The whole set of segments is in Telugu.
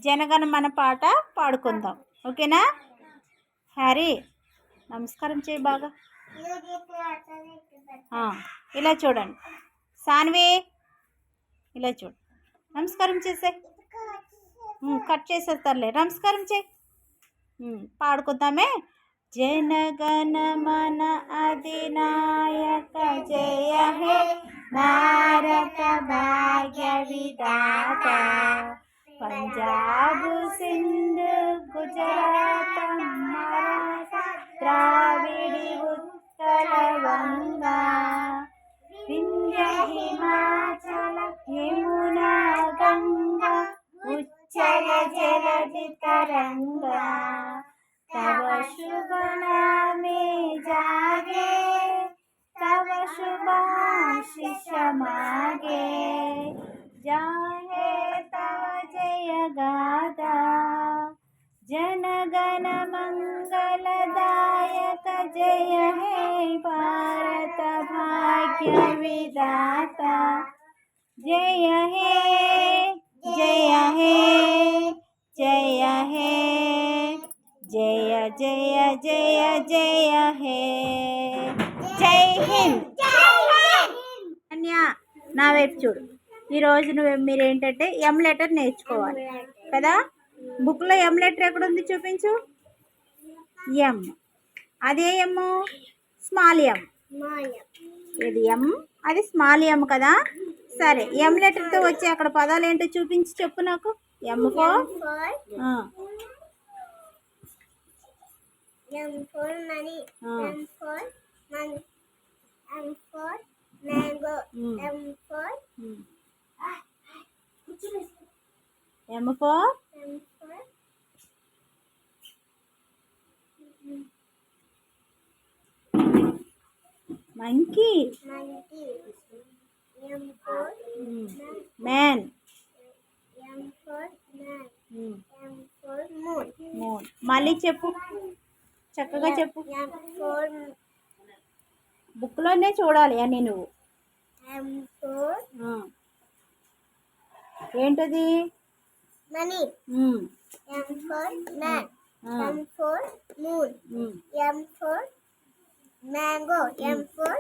జనగణమన పాట పాడుకుందాం. ఓకేనా? హ్యారీ నమస్కారం చేయి బాగా. ఇలా చూడండి. సాన్వి ఇలా చూడు. నమస్కారం చేసే. కట్ చేసేస్తారులే. నమస్కారం చేయి. పాడుకుందామే. జనగణమన అధినాయక జయ హే భారత భాగ్య విధాత, పంజాబ్ సింధు గుజరాత్ మరాఠా ద్రావిడి ఉత్కల గంగా, వింధ్య హిమాచల యమునా గంగా ఉచ్చల జలధి तरंगा, तव शुभ नामे जागे, तव शुभाशीष मागे, जाहे तव जय गाथा, जनगण मंगलदायक जय हे भारत भाग्य विधाता, जय हे जय हे जय हे जय जय जय जय हे జై హింద్. అన్య నా వైపు చూడు. ఈరోజు మీరేంటంటే ఎం లెటర్ నేర్చుకోవాలి కదా. బుక్లో ఎం లెటర్ ఎక్కడ ఉంది చూపించు. ఎం. అదే ఎమ్ స్మాల్ ఎం. ఇది ఎం, అది స్మాల్ ఎం కదా. సరే, ఎం లెటర్తో వచ్చే అక్కడ పదాలు ఏంటో చూపించి చెప్పు నాకు. M for money, M for mango, M for mango, M for monkey, M for man, M for man, M for moon. మళ్ళీ చెప్పు, చక్కగా చెప్పు. M for బుక్లోనే చూడాలి అన్నీ నువ్వు. M for ఏంటది? money, M for man, M for moon, M for mango, M for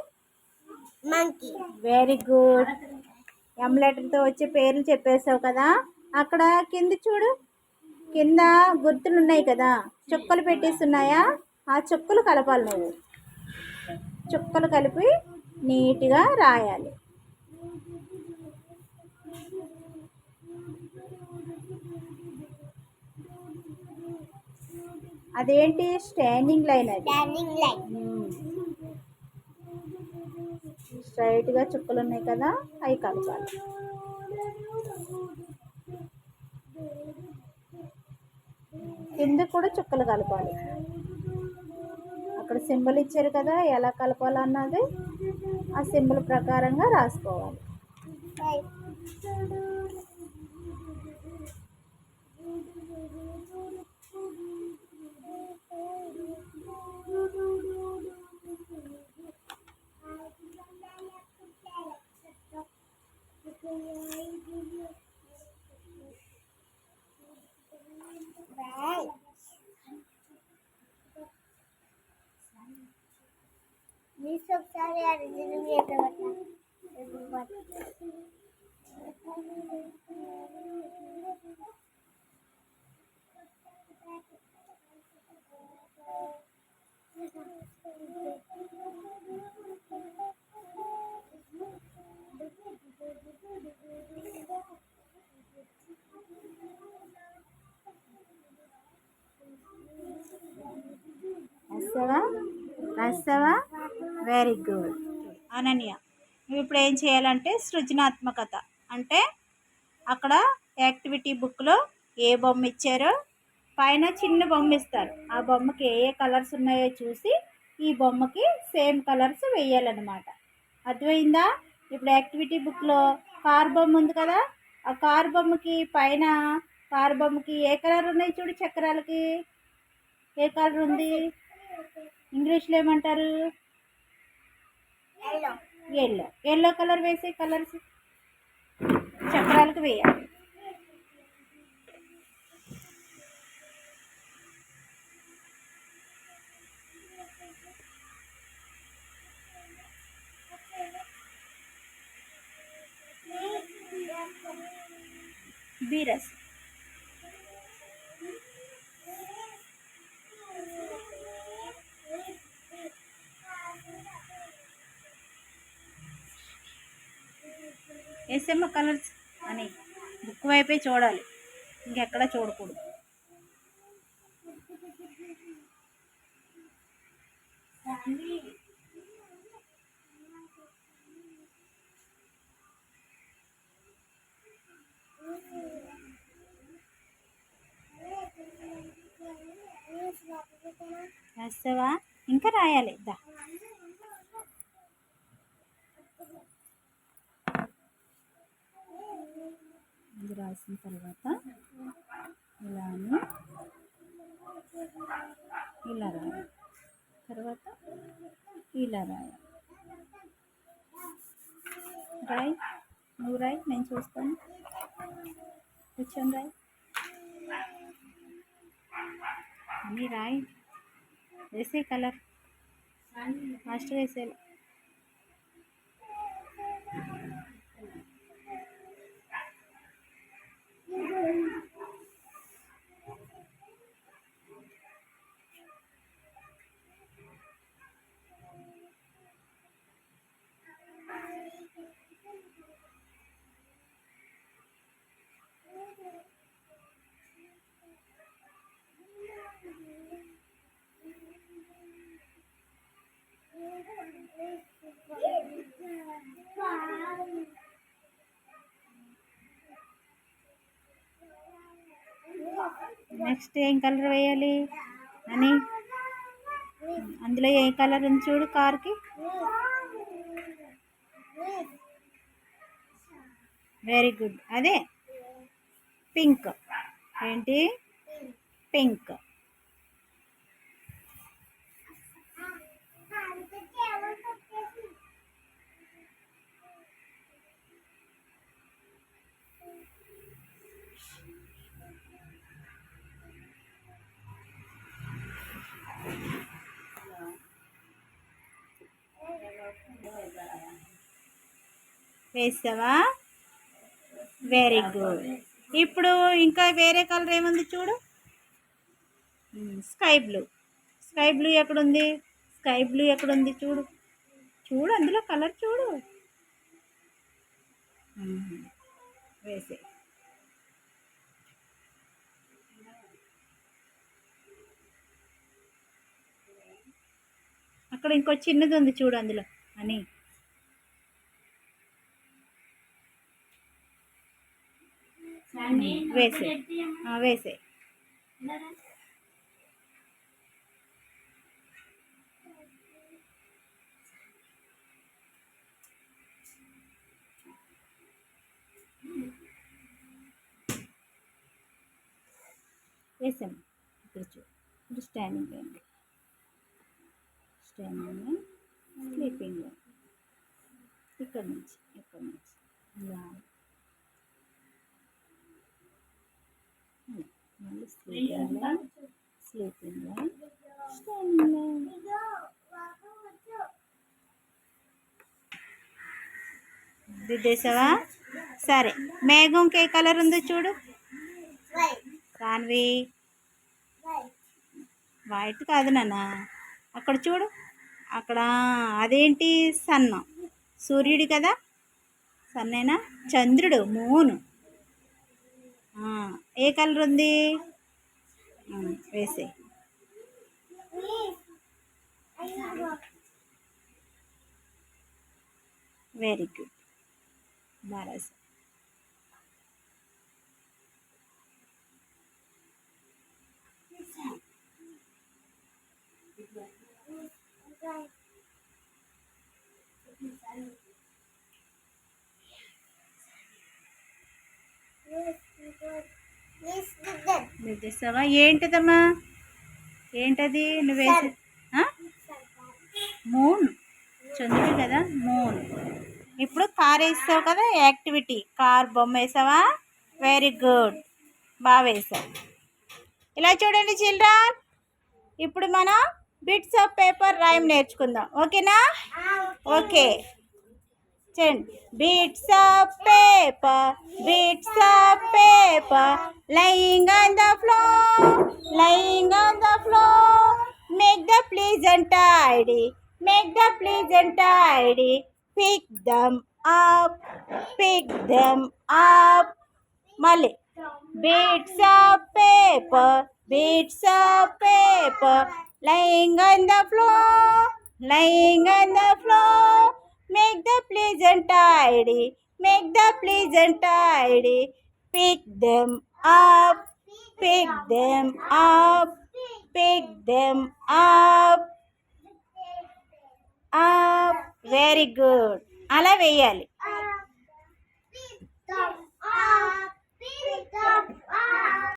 monkey. Very good. M లెటర్తో వచ్చే పేర్లు చెప్పేసావు కదా. అక్కడ కింద చూడు, కింద గుర్తులు ఉన్నాయి కదా, చుక్కలు పెట్టేస్తున్నాయా? ఆ చుక్కలు కలపాలి నువ్వు. చుక్కలు కలిపి నీట్గా రాయాలి. అదేంటి స్టాండింగ్ లైన్? అది Standing line. స్ట్రైట్గా చుక్కలు ఉన్నాయి కదా, అవి కలపాలి. కింద కూడా చుక్కలు కలపాలి. అక్కడ సింబల్ ఇచ్చారు కదా, ఎలా కలపాలన్నది ఆ సింబల్ ప్రకారంగా రాసుకోవాలి. This of sorry are రాస్తావా? Very good. అనన్య, నువ్వు ఇప్పుడు ఏం చేయాలంటే సృజనాత్మకత అంటే అక్కడ యాక్టివిటీ బుక్లో ఏ బొమ్మ ఇచ్చారో పైన చిన్న బొమ్మ ఇస్తారు. ఆ బొమ్మకి ఏ ఏ కలర్స్ ఉన్నాయో చూసి ఈ బొమ్మకి సేమ్ కలర్స్ వేయాలన్నమాట. అర్థమైందా? ఇప్పుడు యాక్టివిటీ బుక్లో కార్ బొమ్మ ఉంది కదా, ఆ కార్ బొమ్మకి పైన కార్ బొమ్మకి ఏ కలర్ ఉన్నాయి చూడు. చక్రాలకి ఏ కలర్ ఉంది? ఇంగ్లీష్లో ఏమంటారు? ఎల్లో కలర్ వేసే కలర్స్ చక్రాలకు వేయాలి. బీరస్. వేసేమ్మ కలర్స్ అని బుక్ వైపే చూడాలి, ఇంకెక్కడ చూడకూడదు. రాస్తావా? ఇంకా రాయాలి. దా ఇది రాసిన తర్వాత ఇలాను ఇలా రాయాలి, తర్వాత ఇలా రాయాలి. రాయ్, నువ్వు రాయ్, నేను చూస్తాను. కూర్చొని రాయ్, అన్నీ రాయ్. వేసే కలర్ ఫాస్ట్ వేసేయాలి. నెక్స్ట్ ఏం కలర్ వేయాలి అని, అందులో ఏ కలర్ ఉంది చూడు కార్కి. Very good. అదే పింక్. ఏంటి? పింక్. వేసావా? Very good. ఇప్పుడు ఇంకా వేరే కలర్ ఏముంది చూడు. Sky blue. స్కై బ్లూ ఎక్కడుంది? స్కై బ్లూ ఎక్కడుంది చూడు, చూడు అందులో కలర్ చూడు. వేసే. అక్కడ ఇంకో చిన్నది ఉంది చూడు అందులో అని. వేసే, వేసే. వేసాం. ఇప్పుడు చూడు, ఇప్పుడు స్టాండింగ్ అయింది. Standing, sleeping. ఇక్కడ నుంచి ఇలా మళ్ళీ స్లీపింగ్, స్టాండింగ్. దిద్దేసావా? సరే, మేఘంకి ఏ కలర్ ఉందో చూడు. రాన్వి, వైట్ కాదు నాన్న, అక్కడ చూడు. అక్కడ అదేంటి? సన్న, సూర్యుడు కదా. సన్నేనా? చంద్రుడు, మూను. ఏ కలర్ ఉంది? వేసే. Very good. బారాస్. వేసేసావా? ఏంటిదమ్మా? ఏంటది నువ్వు వేసే? మూన్. చంద్రుడు కదా, మూన్. ఇప్పుడు కార్ వేసావు కదా, యాక్టివిటీ కార్ బొమ్మ వేసావా? వెరీ గుడ్, బాగా వేసావు. ఇలా చూడండి చిల్డ్రన్, ఇప్పుడు మనం బిట్స్ ఆఫ్ పేపర్ రైమ్ నేర్చుకుందాం. ఓకేనా? ఓకే. చేయండి. Bits of paper, bits of paper, lying on the floor, lying on the floor. Make the pleasant tidy, make the pleasant tidy. Pick them up, pick them up. మళ్ళీ bits of paper, bits of paper, lying on the floor, lying on the floor. Make the pleasant tidy, make the pleasant tidy. Pick them up, pick them up, pick them up, up. Very good. అలా వేయాలి. Pick them up, pick them up.